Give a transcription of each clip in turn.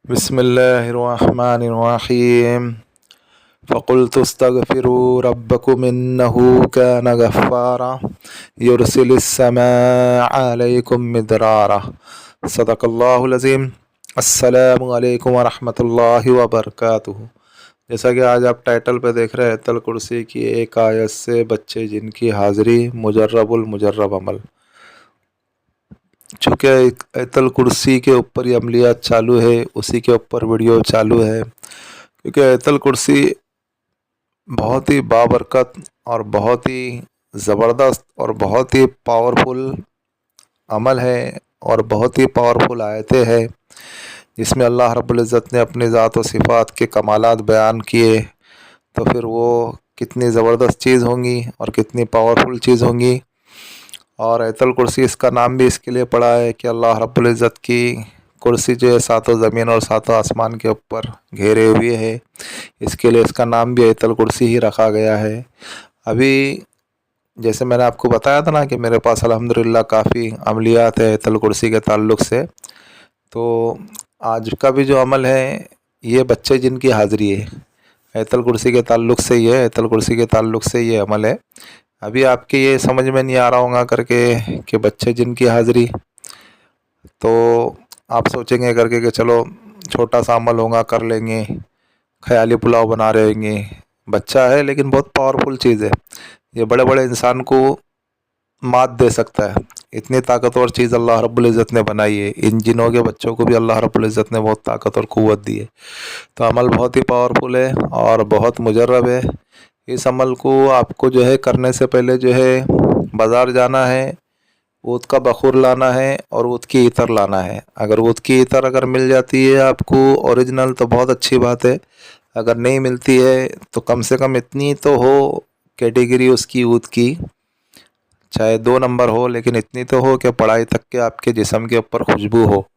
बिस्मिल्लाहिर्रहमानिर्रहीम फ़क़ुल्तु अस्तग़फ़िरू रब्बकुम इन्नहू कान गफ़्फ़ारा युरसिलिस्समाअ अलैकुम मिदरारा। सदक़ल्लाहुल अज़ीम। अस्सलामु अलैकुम वरहमतुल्लाहि वबरकातुहू। जैसा कि आज आप टाइटल पे देख रहे हैं, आयतुल कुर्सी की एक आयत से बच्चे जिनकी हाज़िरी मुजर्रबुल मुजर्रब अमल। चूँकि आयतुल कुर्सी के ऊपर ये अमलियात चालू है, उसी के ऊपर वीडियो चालू है, क्योंकि आयतुल कुर्सी बहुत ही बाबरकत और बहुत ही ज़बरदस्त और बहुत ही पावरफुल अमल है और बहुत ही पावरफुल आयतें हैं, जिसमें अल्लाह रब्बुल इज़्ज़त ने अपनी ज़ात व सिफ़ात के कमालात बयान किए। तो फिर वो कितनी ज़बरदस्त चीज़ होंगी और कितनी पावरफुल चीज़ होंगी। और आयतुल कुर्सी इसका नाम भी इसके लिए पड़ा है कि अल्लाह रब्बुल इज़्ज़त की कुर्सी जो है सातों ज़मीन और सातों आसमान के ऊपर घेरे हुए है, इसके लिए इसका नाम भी आयतुल कुर्सी ही रखा गया है। अभी जैसे मैंने आपको बताया था ना कि मेरे पास अल्हम्दुलिल्लाह काफ़ी अमलियात है आयतुल कुर्सी के ताल्लुक़ से। तो आज का भी जो अमल है, ये बच्चे जिनकी हाज़िरी है, आयतुल कुर्सी के ताल्लुक़ से ये आयतुल कुर्सी के ताल्लुक़ से ये अमल है। अभी आपके ये समझ में नहीं आ रहा होगा करके कि बच्चे जिनकी हाज़िरी, तो आप सोचेंगे करके कि चलो छोटा सा अमल होगा, कर लेंगे, ख़याली पुलाव बना रहे होंगे। बच्चा है लेकिन बहुत पावरफुल चीज़ है, ये बड़े बड़े इंसान को मात दे सकता है। इतनी ताकतवर चीज़ अल्लाह रब्बुल इज़्ज़त ने बनाई है। इन जिनों के बच्चों को भी अल्लाह रब्बुल इज़्ज़त ने बहुत ताकत और क़ुव्वत दी है। तो अमल बहुत ही पावरफुल है और बहुत मुजर्रब है। इस अमल को आपको जो है करने से पहले जो है बाज़ार जाना है, ऊद का बखूर लाना है और ऊद की इतर लाना है। अगर ऊद की इतर अगर मिल जाती है आपको ओरिजिनल तो बहुत अच्छी बात है, अगर नहीं मिलती है तो कम से कम इतनी तो हो कैटेगरी उसकी ऊद की, चाहे 2 नंबर हो, लेकिन इतनी तो हो कि पढ़ाई तक के आपके जिस्म के ऊपर खुशबू हो,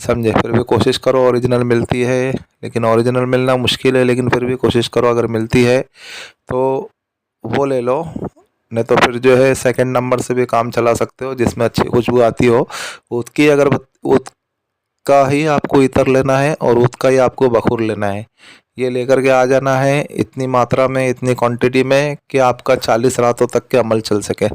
समझे। फिर भी कोशिश करो, ओरिजिनल मिलती है, लेकिन ओरिजिनल मिलना मुश्किल है, लेकिन फिर भी कोशिश करो, अगर मिलती है तो वो ले लो। नहीं तो फिर जो है सेकंड नंबर से भी काम चला सकते हो, जिसमें अच्छी खुशबू आती हो। ऊद की अगर ऊद का ही आपको इतर लेना है और ऊद का ही आपको बखूर लेना है। ये लेकर के आ जाना है इतनी मात्रा में, इतनी क्वांटिटी में कि आपका 40 रातों तक के अमल चल सके।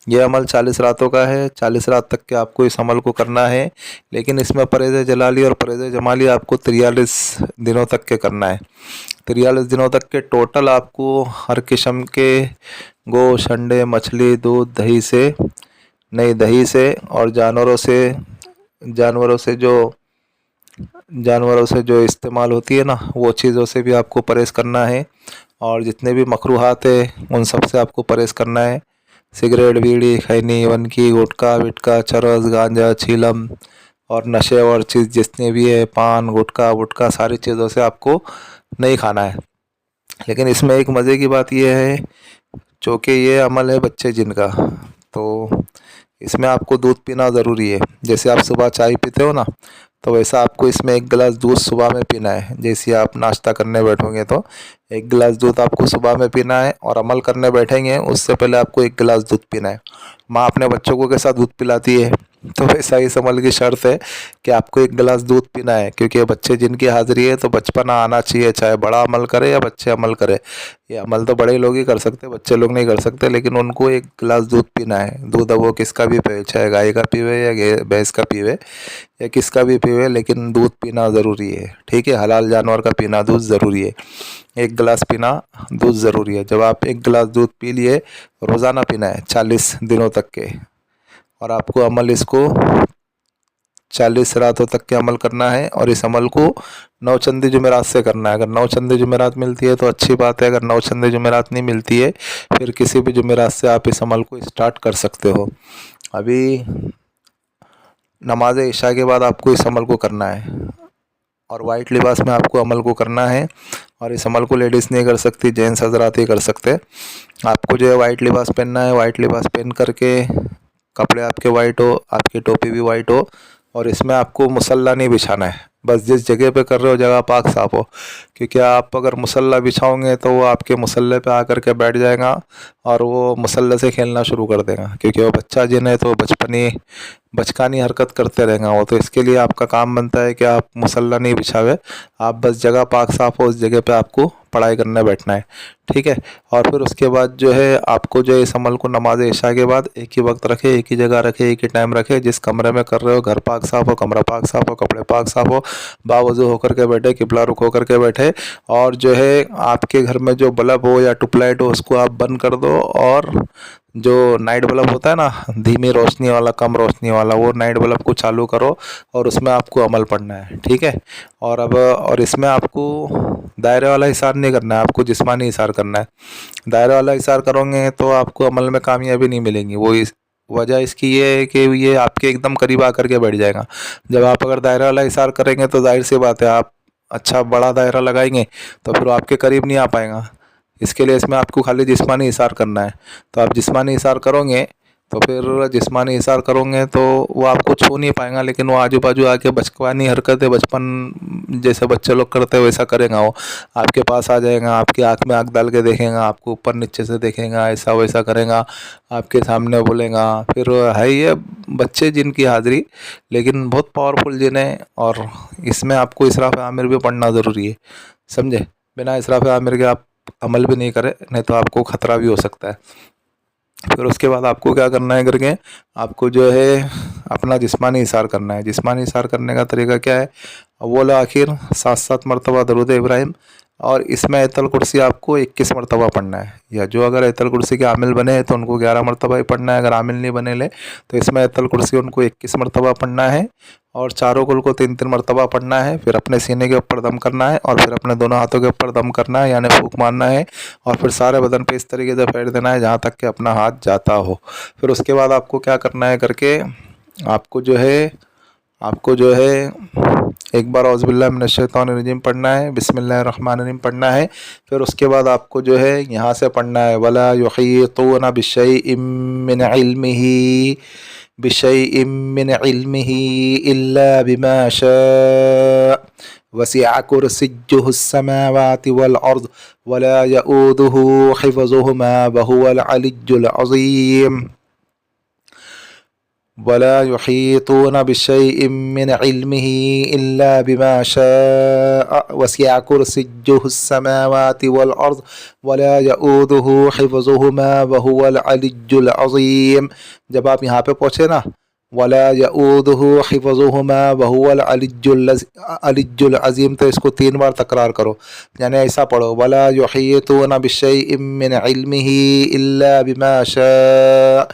ये अमल 40 रातों का है, 40 रात तक के आपको इस अमल को करना है, लेकिन इसमें परहेज़ जलाली और परहेज़ जमाली आपको 43 दिनों तक के करना है। 43 दिनों तक के टोटल आपको हर किस्म के गोश्त, अंडे, मछली, दूध, दही से और जानवरों से जो इस्तेमाल होती है ना, वो चीज़ों से भी आपको परहेज़ करना है। और जितने भी मकरूहात है उन सब से आपको परहेज़ करना है। सिगरेट, बीड़ी, खैनी, वनकी, गुटखा विटका, चरस, गांजा, चीलम और नशे और चीज़ जितने भी है, पान, गुटखा वुटखा, सारी चीज़ों से आपको नहीं खाना है। लेकिन इसमें एक मज़े की बात यह है, चूँकि ये अमल है बच्चे जिनका, तो इसमें आपको दूध पीना ज़रूरी है। जैसे आप सुबह चाय पीते हो ना, तो वैसा आपको इसमें 1 गिलास दूध सुबह में पीना है। जैसे आप नाश्ता करने बैठोगे तो 1 गिलास दूध आपको सुबह में पीना है, और अमल करने बैठेंगे उससे पहले आपको 1 गिलास दूध पीना है। माँ अपने बच्चों को कैसा दूध पिलाती है, तो वैसा इस अमल की शर्त है कि आपको 1 गिलास दूध पीना है, क्योंकि बच्चे जिनकी हाज़िरी है तो बचपना आना चाहिए, चाहे बड़ा अमल करे या बच्चे अमल करे। ये अमल तो बड़े लोग ही कर सकते, बच्चे लोग नहीं कर सकते, लेकिन उनको 1 गिलास दूध पीना है। दूध अब वो किसका भी पिए, चाहे गाय का पीवे या भैंस का पीवे या किसका भी पीवे, लेकिन दूध पीना ज़रूरी है, ठीक है। हलाल जानवर का पीना दूध ज़रूरी है, 1 गिलास पीना दूध ज़रूरी है। जब आप 1 गिलास दूध पी लिए, रोज़ाना पीना है 40 दिनों तक के, और आपको अमल इसको 40 रातों तक के अमल करना है। और इस अमल को 9 चंदी जुमेरात से करना है। अगर 9 चंदी जुमेरात मिलती है तो अच्छी बात है, अगर 9 चंदी जुमेरात नहीं मिलती है फिर किसी भी जुमेरात से आप इस अमल को स्टार्ट कर सकते हो। अभी नमाज इशा के बाद आपको इस अमल को करना है, और वाइट लिबास में आपको अमल को करना है। और इस अमल को लेडीज़ नहीं कर सकती, जेंट्स हजरात ही कर सकते। आपको जो है वाइट लिबास पहनना है, वाइट लिबास पहन करके कपड़े आपके वाइट हो, आपकी टोपी भी वाइट हो, और इसमें आपको मुसल्ला नहीं बिछाना है। बस जिस जगह पे कर रहे हो जगह पाक साफ हो, क्योंकि आप अगर मुसल्ला बिछाओगे तो वो आपके मुसल्ले पे आकर के बैठ जाएगा और वो मुसल्ले से खेलना शुरू कर देगा, क्योंकि वो बच्चा जिन है तो बचपनी बचकानी हरकत करते रहेंगे वो। तो इसके लिए आपका काम बनता है कि आप मुसल्ला नहीं बिछावे, आप बस जगह पाक साफ हो उस जगह पे आपको पढ़ाई करने बैठना है, ठीक है। और फिर उसके बाद जो है आपको जो है इस अमल को नमाज इशा के बाद एक ही वक्त रखे, एक ही जगह रखे, एक ही टाइम रखे। जिस कमरे में कर रहे हो घर पाक साफ हो, कमरा पाक साफ हो, कपड़े पाक साफ हो, बावजू होकर के बैठे, किबला रुख होकर के बैठे। और जो है आपके घर में जो बल्ब हो या ट्यूबलाइट हो उसको आप बंद कर दो, और जो नाइट बल्ब होता है ना, धीमी रोशनी वाला, कम रोशनी वाला, वो नाइट बल्ब को चालू करो और उसमें आपको अमल पढ़ना है, ठीक है। और इसमें आपको दायरे वाला हिसार नहीं करना है, आपको जिस्मानी हिसार करना है। दायरे वाला हिसार करोगे तो आपको अमल में कामयाबी नहीं मिलेगी। वजह इसकी ये है कि ये आपके एकदम करीब आकर के बैठ जाएगा। जब आप अगर दायरा वाला हिसार करेंगे तो जाहिर सी बात है आप अच्छा बड़ा दायरा लगाएंगे तो फिर वो आपके करीब नहीं आ पाएगा। इसके लिए इसमें आपको खाली जिस्मानी हिसार करना है। तो आप जिस्मानी हिसार करोगे तो फिर जिस्मानी हिसार करोगे तो वो आपको छू नहीं पाएगा, लेकिन वो आजू बाजू आके बचकानी हरकतें बचपन जैसे बच्चे लोग करते हैं वैसा करेगा। वो आपके पास आ जाएगा, आपकी आँख में आँख डाल के देखेगा, आपको ऊपर नीचे से देखेगा, ऐसा वैसा करेगा, आपके सामने बोलेगा। फिर है ये बच्चे जिनकी हाजिरी, लेकिन बहुत पावरफुल जिन है। और इसमें आपको इसराफ आमिर भी पढ़ना ज़रूरी है, समझे। बिना इसराफ आमिर के आप अमल भी नहीं करें, नहीं तो आपको ख़तरा भी हो सकता है। फिर उसके बाद आपको क्या करना है करके, आपको जो है अपना जिस्मानी इशार करना है। जिस्मानी इशार करने का तरीका क्या है, अव्वल आखिर 7-7 मरतबा दरूद इब्राहिम। और इसमें आयतल कुर्सी आपको 21 मरतबा पढ़ना है। या जो अगर आयतल कुर्सी के आमिल बने हैं तो उनको 11 मरतबा ही पढ़ना है, अगर आमिल नहीं बने ले तो इसमें आयतल कुर्सी उनको 21 मरतबा पढ़ना है। और चारों कुल को 3-3 मरतबा पढ़ना है। फिर अपने सीने के ऊपर दम करना है और फिर अपने दोनों हाथों के ऊपर दम करना है, यानी फूंक मारना है। और फिर सारे बदन पे इस तरीके से फेर देना है जहाँ तक कि अपना हाथ जाता हो। फिर उसके बाद आपको क्या करना है करके, आपको जो है एक बार औज़ुबिल्लाहि मिनश्शैतानिर्रजीम पढ़ना है, बिस्मिल्लाहिर्रहमानिर्रहीम पढ़ना है। फिर उसके बाद आपको जो है यहाँ से पढ़ना है, वला युहीतूना बिशैइन मिन इल्मिही इल्ला बिमा शा वसिअ कुर्सिय्युहुस समावाति वल अर्द वला यऊदुहु हिफ्ज़ुहुमा वहुवल अलिय्युल अज़ीम। वला युहीतूना बिशैइन मिन इल्मिही इल्ला बिमा शाअ वसिअ कुर्सिय्युहुस समावाति वल अर्द वला यऊदुहु हिफ्ज़ुहुमा वहुवल अलिय्युल अज़ीम। जब आप यहाँ पे पहुँचे ना, वला यऊदुहु हिफ्ज़ुहुमा वहुवल अलिय्युल अज़ीम, तो इसको 3 बार तकरार करो, यानी ऐसा पढ़ो, वला युहीतूना बिशैइन मिन इल्मिही इल्ला बिमा शाअ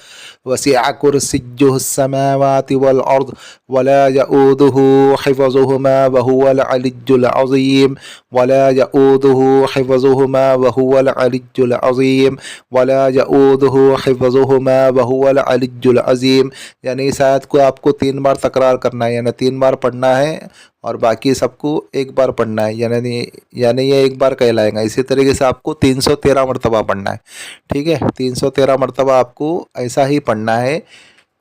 वसिअ कुर्सिय्युहुस समावाति वल अर्द वला यऊदुहु हिफ्ज़ुहुमा वहुवल अलिय्युल अज़ीम। वला यऊदुहु हिफ्ज़ुहुमा वहुवल अलिय्युल अज़ीम। वला यऊदुहु हिफ्ज़ुहुमा वहुवल अलिय्युल अज़ीम। यानी इस आयत को आपको 3 बार तकरार करना है, यानी 3 बार पढ़ना है और बाकी सबको 1 बार पढ़ना है, यानी ये 1 बार कहलाएगा। इसी तरीके से आपको 313 मरतबा पढ़ना है, ठीक है। 313 मरतबा आपको ऐसा ही पढ़ना है।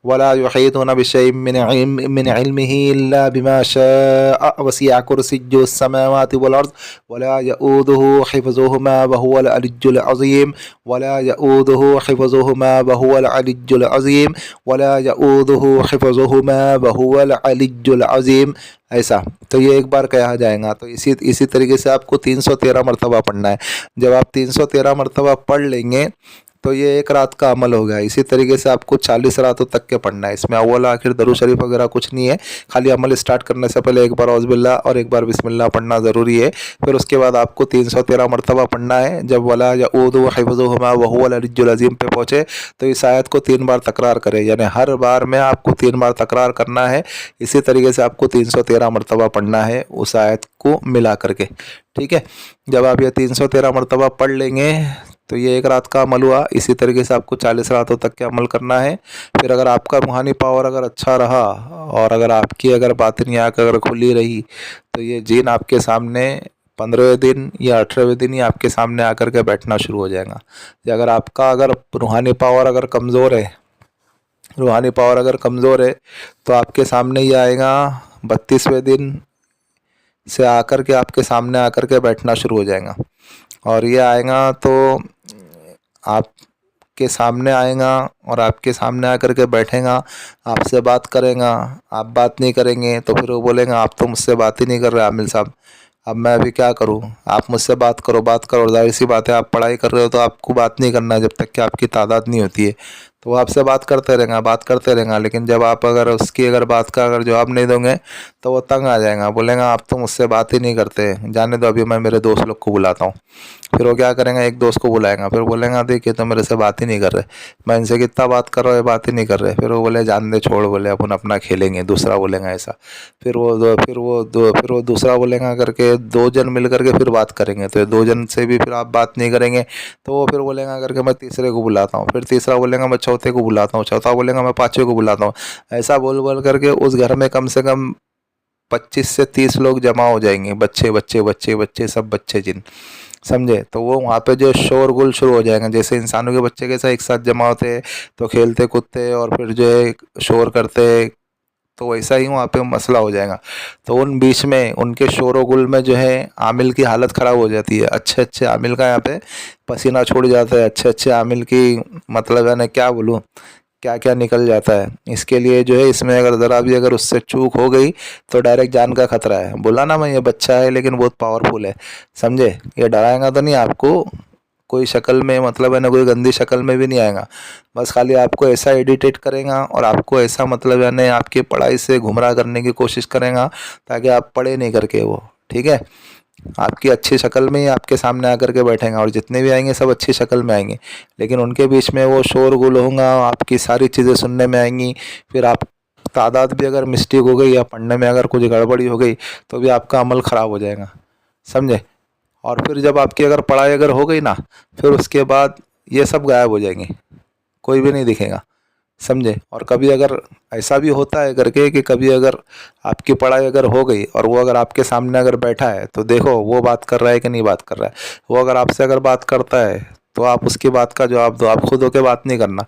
वला युहीतूना बिशैइन मिन इल्मिही इल्ला बिमा शाअ वसिअ कुर्सिय्युहुस समावाति वल अर्द वला यऊदुहु हिफ्ज़ुहुमा वहुवल अलिय्युल अज़ीम। वला यऊदुहु हिफ्ज़ुहुमा वहुवल अलिय्युल अज़ीम। वला यऊदुहु हिफ्ज़ुहुमा वहुवल अलिय्युल अज़ीम। ऐसा तो ये 1 बार कहा जाएगा। तो इसी तरीके से आपको 313 मरतबा पढ़ना है। जब आप 313 मरतबा पढ़ लेंगे तो ये 1 रात का अमल हो गया। इसी तरीके से आपको 40 रातों तक के पढ़ना है। इसमें अव्वल आखिर दरूद शरीफ वगैरह कुछ नहीं है, खाली अमल स्टार्ट करने से पहले 1 बार औज़ुबिल्लाह और 1 बार बिस्मिल्लाह पढ़ना ज़रूरी है। फिर उसके बाद आपको 313 मरतबा पढ़ना है। जब वला यऊदुहु हिफ्ज़ुहुमा वहुवल अलिय्युल अज़ीम पे पहुँचे तो इस आयत को 3 बार तकरार करें, यानी हर बार में आपको 3 बार तकरार करना है। इसी तरीके से आपको 313 मरतबा पढ़ना है उस आयत को मिला करके, ठीक है। जब आप ये 313 मरतबा पढ़ लेंगे तो ये 1 रात का अमल हुआ। इसी तरीके से आपको 40 रातों तक के अमल करना है। फिर अगर आपका रूहानी पावर अगर अच्छा रहा और अगर आपकी अगर बातिनी आँख अगर खुली रही तो ये जिन आपके सामने 15वें दिन या 18वें दिन ही आपके सामने आकर के बैठना शुरू हो जाएगा। या अगर आपका अगर रूहानी पावर अगर कमज़ोर है तो आपके ही ये आएगा 32वें दिन से आकर के आपके सामने आकर के बैठना शुरू हो जाएगा। और ये आएगा तो आपके आपके सामने आएगा और आपके सामने आकर के बैठेगा, आपसे बात करेगा, आप बात नहीं करेंगे तो फिर वो बोलेगा आप तो मुझसे बात ही नहीं कर रहे आमिल साहब, अब मैं अभी क्या करूं। आप मुझसे बात करो, बात करो, जाहिर सी बात है आप पढ़ाई कर रहे हो तो आपको बात नहीं करना है जब तक कि आपकी तादाद नहीं होती है। तो वो आपसे बात करते रहेंगे, बात करते रहेंगे, लेकिन जब आप अगर उसकी अगर बात का अगर जवाब नहीं दोगे तो वो तंग आ जाएगा, बोलेगा आप तो मुझसे बात ही नहीं करते, जाने दो अभी मैं मेरे दोस्त लोग को बुलाता हूँ। फिर वो क्या करेंगे, एक दोस्त को बुलाएगा, फिर बोलेगा देखिए तो मेरे से बात ही नहीं कर रहे, मैं इनसे कितना बात कर रहा हूँ, ये बात ही नहीं कर रहे। फिर वो बोले जान दे छोड़, बोले अपन अपना खेलेंगे, दूसरा बोलेगा ऐसा। फिर वो दूसरा बोलेगा करके 2 जन मिल करके फिर बात करेंगे, तो ये 2 जन से भी फिर आप बात नहीं करेंगे तो वो फिर बोलेगा करके मैं तीसरे को बुलाता हूँ, फिर तीसरा बोलेगा मैं चौथे को बुलाता हूँ, चौथा बोलेगा मैं पाँचवें को बुलाता हूँ। ऐसा बोल बोल करके उस घर में कम से कम 25 से 30 लोग जमा हो जाएंगे, बच्चे बच्चे बच्चे बच्चे सब बच्चे जिन, समझे। तो वो वहाँ पे जो शोरगुल शुरू हो जाएगा, जैसे इंसानों के बच्चे कैसे एक साथ जमा होते हैं तो खेलते कूदते और फिर जो है शोर करते, तो वैसा ही वहाँ पे मसला हो जाएगा। तो उन बीच में उनके शोरगुल में जो है आमिल की हालत ख़राब हो जाती है। अच्छे अच्छे आमिल का यहाँ पे पसीना छूट जाता है, अच्छे अच्छे आमिल की मतलब है ना क्या बोलूँ, क्या क्या निकल जाता है। इसके लिए जो है इसमें अगर ज़रा भी अगर उससे चूक हो गई तो डायरेक्ट जान का खतरा है। बोला ना मैं, ये बच्चा है लेकिन बहुत पावरफुल है, समझे। ये डराएगा तो नहीं आपको कोई शक्ल में, मतलब है ना कोई गंदी शक्ल में भी नहीं आएगा, बस खाली आपको ऐसा एडिटेट करेगा और आपको ऐसा मतलब है ना आपकी पढ़ाई से गुमराह करने की कोशिश करेगा ताकि आप पढ़े नहीं करके वो, ठीक है। आपकी अच्छी शक्ल में ही आपके सामने आकर के बैठेंगे और जितने भी आएंगे सब अच्छी शक्ल में आएंगे, लेकिन उनके बीच में वो शोरगुल होगा, आपकी सारी चीज़ें सुनने में आएंगी। फिर आप तादाद भी अगर मिस्टेक हो गई या पढ़ने में अगर कुछ गड़बड़ी हो गई तो भी आपका अमल ख़राब हो जाएगा, समझे। और फिर जब आपकी अगर पढ़ाई अगर हो गई ना, फिर उसके बाद ये सब गायब हो जाएंगे, कोई भी नहीं दिखेगा, समझे। और कभी अगर ऐसा भी होता है करके कि कभी अगर आपकी पढ़ाई अगर हो गई और वो अगर आपके सामने अगर बैठा है तो देखो वो बात कर रहा है कि नहीं बात कर रहा है। वो अगर आपसे अगर बात करता है तो आप उसकी बात का जवाब दो, आप खुद होके बात नहीं करना।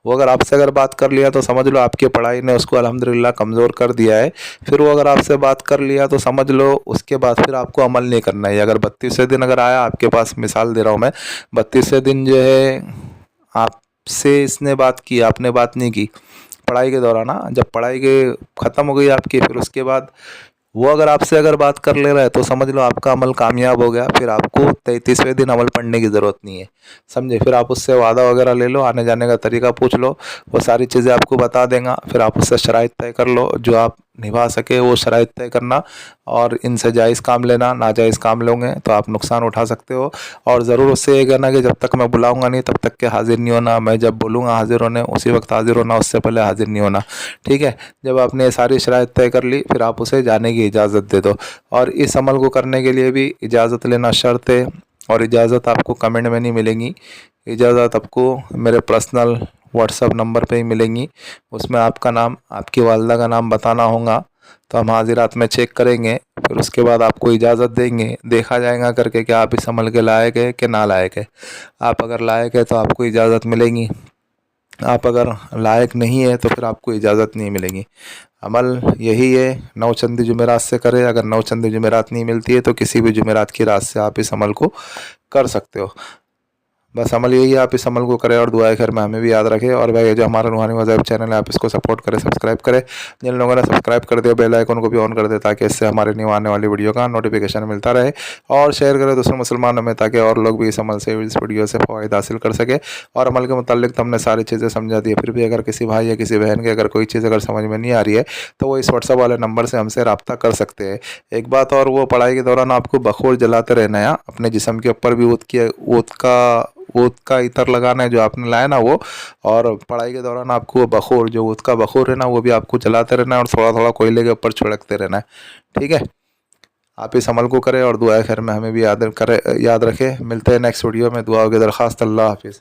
वो अगर आपसे अगर बात कर लिया तो समझ लो आपकी पढ़ाई ने उसको अल्हम्दुलिल्लाह कमज़ोर कर दिया है। फिर वो अगर आपसे बात कर लिया तो समझ लो उसके बाद फिर आपको अमल नहीं करना है। अगर 32वें दिन अगर आया आपके पास, मिसाल दे रहा हूँ मैं, 32वें दिन जो है आपसे इसने बात की, आपने बात नहीं की पढ़ाई के दौरान ना, जब पढ़ाई के ख़त्म हो गई आपकी, फिर उसके बाद वो अगर आपसे अगर बात कर ले रहा है तो समझ लो आपका अमल कामयाब हो गया। फिर आपको 33वें दिन अमल पढ़ने की ज़रूरत नहीं है, समझे। फिर आप उससे वादा वगैरह ले लो, आने जाने का तरीका पूछ लो, वो सारी चीज़ें आपको बता देगा। फिर आप उससे शराइत तय कर लो, जो आप निभा सके वो शराइत तय करना, और इनसे जायज़ काम लेना, नाजायज़ काम लोगे तो आप नुकसान उठा सकते हो। और ज़रूर उससे ये कहना कि जब तक मैं बुलाऊंगा नहीं तब तक के हाजिर नहीं होना, मैं जब बोलूँगा हाजिर होने उसी वक्त हाजिर होना, उससे पहले हाजिर नहीं होना, ठीक है। जब आपने ये सारी शराइत तय कर ली फिर आप उसे जाने की इजाज़त दे दो। और इस अमल को करने के लिए भी इजाज़त लेना शर्त है, और इजाज़त आपको कमेंट में नहीं मिलेंगी, इजाज़त आपको मेरे पर्सनल व्हाट्सअप नंबर पे ही मिलेंगी। उसमें आपका नाम, आपकी वालदा का नाम बताना होगा, तो हम हाजिरात में चेक करेंगे, फिर उसके बाद आपको इजाज़त देंगे। देखा जाएगा करके कि आप इस अमल के लायक है कि ना लायक है। आप अगर लायक है तो आपको इजाज़त मिलेगी, आप अगर लायक नहीं है तो फिर आपको इजाज़त नहीं मिलेगी। अमल यही है, 9 चंदी जुमेरात से करें। अगर 9 चंदी जुमेरात नहीं मिलती है तो किसी भी जुमेरात की रात से आप इस अमल को कर सकते हो। बस अमल यही है, आप इस अमल को करें और दुआए खैर में हमें भी याद रखें। और भाई जो हमारा रूहानी मज़हब चैनल है आप इसको सपोर्ट करें, सब्सक्राइब करें। जिन लोगों ने सब्सक्राइब कर दिया बेल आइकन को भी ऑन कर दे ताकि इससे हमारे न्यू आने वाली वीडियो का नोटिफिकेशन मिलता रहे। और शेयर करें दूसरे मुसलमानों में ताकि और लोग भी इस अमल से, इस वीडियो से फ़ायदा हासिल कर सके। और अमल के मुतालिक तो हमने सारी चीज़ें समझा दी है, फिर भी अगर किसी भाई या किसी बहन की अगर कोई चीज़ अगर समझ में नहीं आ रही है तो वो इस व्हाट्सअप वाले नंबर से हमसे रब्ता कर सकते हैं। एक बात और, वो पढ़ाई के दौरान आपको बखूर जलाते रहना है, अपने जिस्म के ऊपर भी ऊद का इतर लगाना है जो आपने लाया ना वो। और पढ़ाई के दौरान आपको वो बखूर, जो ऊद का बखूर है ना, वो भी आपको जलाते रहना है और थोड़ा थोड़ा कोयले के ऊपर छिड़कते रहना है, ठीक है। आप इस अमल को करें और दुआ खैर में हमें भी याद रखें। मिलते हैं नेक्स्ट वीडियो में। दुआ की दरख्वास्त। अल्लाह हाफिज़।